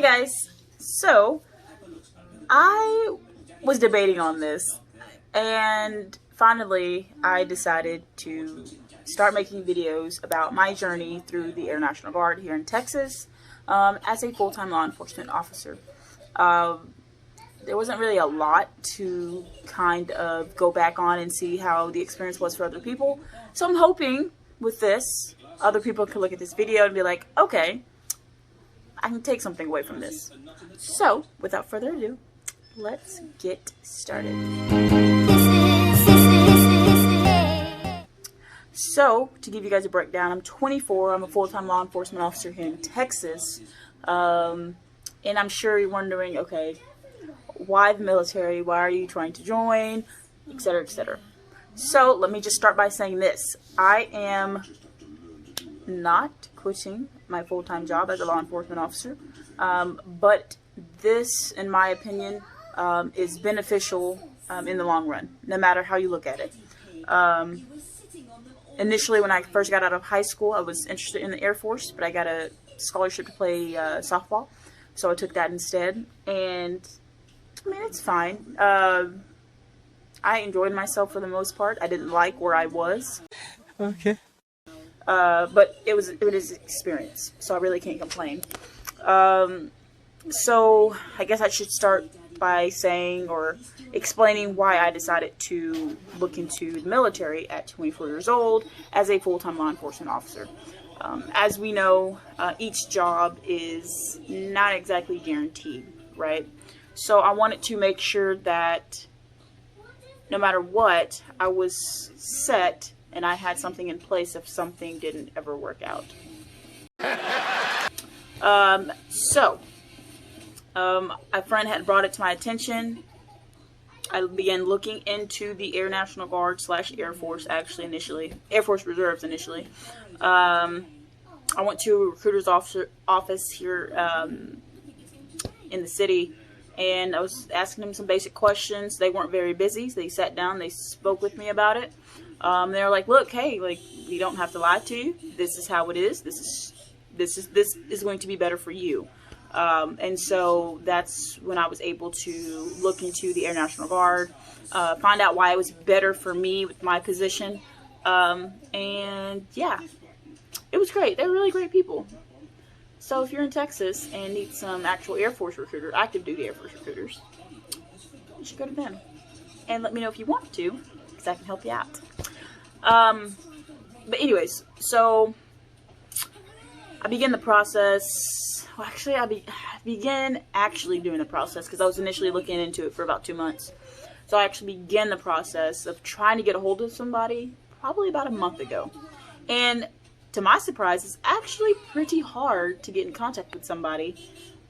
Hey guys, so I was debating on this and finally I decided to start making videos about my journey through the Air National Guard here in Texas as a full-time law enforcement officer. There wasn't really a lot to kind of go back on and see how the experience was for other people, so I'm hoping with this other people can look at this video and be like, okay, I can take something away from this. So, without further ado, let's get started. So, to give you guys a breakdown, I'm 24. I'm a full-time law enforcement officer here in Texas. And I'm sure you're wondering, okay, why the military? Why are you trying to join? Etc., etc. So, let me just start by saying this. I am not quitting my full-time job as a law enforcement officer, but this, in my opinion, is beneficial in the long run, no matter how you look at it. Initially, when I first got out of high school, I was interested in the Air Force, but I got a scholarship to play softball, so I took that instead, and I mean, it's fine. I enjoyed myself for the most part. I didn't like where I was. Okay. But it was an experience, so I really can't complain. So I guess I should start by saying or explaining why I decided to look into the military at 24 years old as a full-time law enforcement officer. As we know, each job is not exactly guaranteed, right? So I wanted to make sure that no matter what, I was set and I had something in place if something didn't ever work out. A friend had brought it to my attention. I began looking into the Air National Guard / Air Force, actually, initially. Air Force Reserves, initially. I went to a recruiter's office here in the city, and I was asking them some basic questions. They weren't very busy. So they sat down, they spoke with me about it. They were like, look, hey, like, we don't have to lie to you. This is how it is. This is going to be better for you. And so that's when I was able to look into the Air National Guard, find out why it was better for me with my position. And yeah, it was great. They're really great people. So if you're in Texas and need some actual Air Force recruiter, active duty Air Force recruiters, you should go to them. And let me know if you want to, because I can help you out. But anyways, so I began the process. Well, actually, I began actually doing the process because I was initially looking into it for about 2 months. So I actually began the process of trying to get a hold of somebody probably about a month ago. And to my surprise, it's actually pretty hard to get in contact with somebody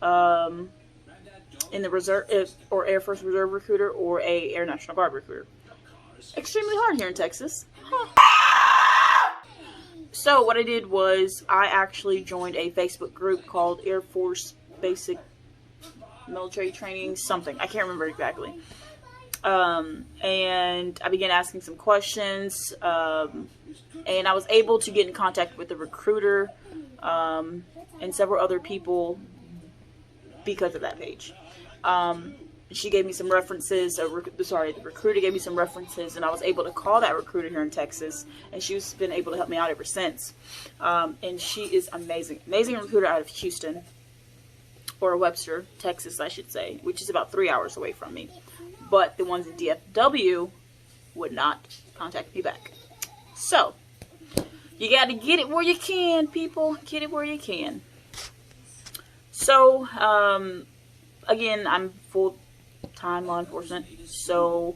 in the reserve or Air Force Reserve recruiter or a Air National Guard recruiter. Extremely hard here in Texas. So what I did was I actually joined a Facebook group called Air Force Basic Military Training something. I can't remember exactly. And I began asking some questions, and I was able to get in contact with the recruiter and several other people because of that page. She gave me some references, the recruiter gave me some references, and I was able to call that recruiter here in Texas, and she's been able to help me out ever since. And she is amazing. Amazing recruiter out of Houston, or Webster, Texas, I should say, which is about 3 hours away from me. But the ones in DFW would not contact me back. So, you got to get it where you can, people. Get it where you can. So, again, I'm full-time law enforcement, so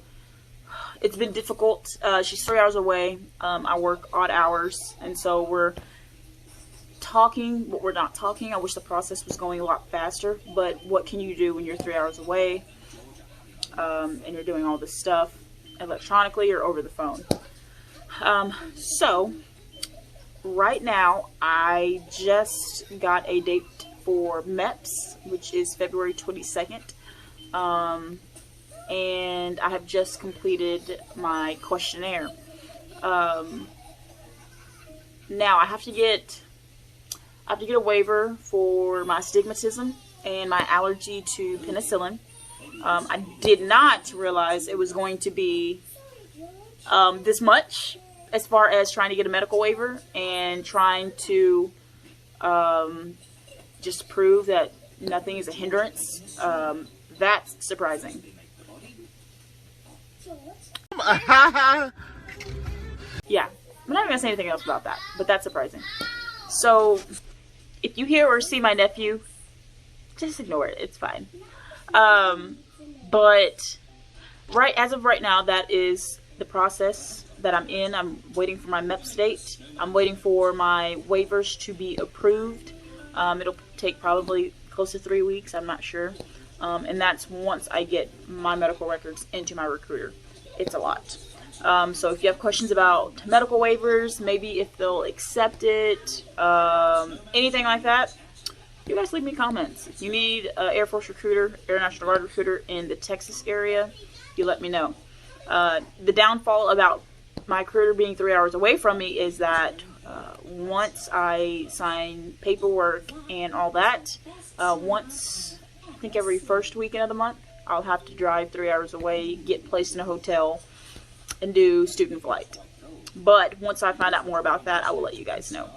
it's been difficult. She's 3 hours away. I work odd hours, and so we're talking, but we're not talking. I wish the process was going a lot faster, but what can you do when you're 3 hours away and you're doing all this stuff electronically or over the phone? So right now I just got a date for MEPS, which is February 22nd. And I have just completed my questionnaire. Now I have to get I have to get a waiver for my astigmatism and my allergy to penicillin. I did not realize it was going to be this much as far as trying to get a medical waiver and trying to just prove that nothing is a hindrance. That's surprising. Yeah, I'm not even gonna say anything else about that, but that's surprising. So, if you hear or see my nephew, just ignore it. It's fine. But as of right now, that is the process that I'm in. I'm waiting for my MEPS date. I'm waiting for my waivers to be approved. It'll take probably close to 3 weeks. I'm not sure. And that's once I get my medical records into my recruiter. It's a lot. So if you have questions about medical waivers, maybe if they'll accept it, anything like that, you guys leave me comments. If you need an Air Force recruiter, Air National Guard recruiter in the Texas area, you let me know. The downfall about my recruiter being 3 hours away from me is that once I sign paperwork and all that, once, I think every first weekend of the month, I'll have to drive 3 hours away, get placed in a hotel, and do student flight. But once I find out more about that, I will let you guys know.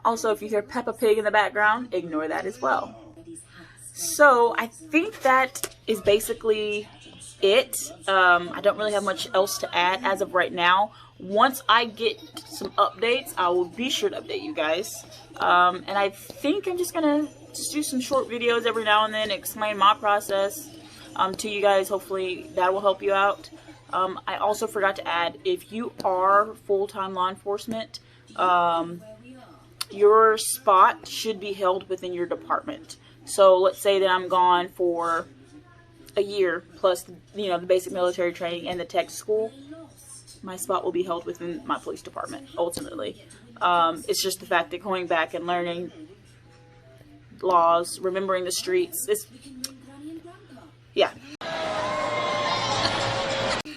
Also, if you hear Peppa Pig in the background, ignore that as well. So, I think that is basically it. I don't really have much else to add as of right now. Once I get some updates, I will be sure to update you guys. And I think I'm just gonna do some short videos every now and then, explain my process to you guys. Hopefully that will help you out. I also forgot to add, if you are full-time law enforcement, your spot should be held within your department. So let's say that I'm gone for a year plus, the basic military training and the tech school. My spot will be held within my police department, ultimately. It's just the fact that going back and learning laws, remembering the streets, yeah.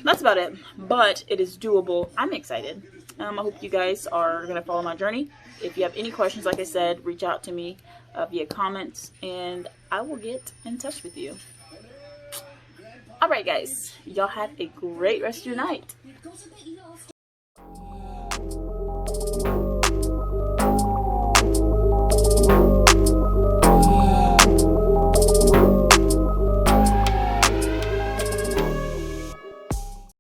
That's about it, but it is doable. I'm excited. I hope you guys are going to follow my journey. If you have any questions, like I said, reach out to me via comments, and I will get in touch with you. Alright guys, y'all have a great rest of your night.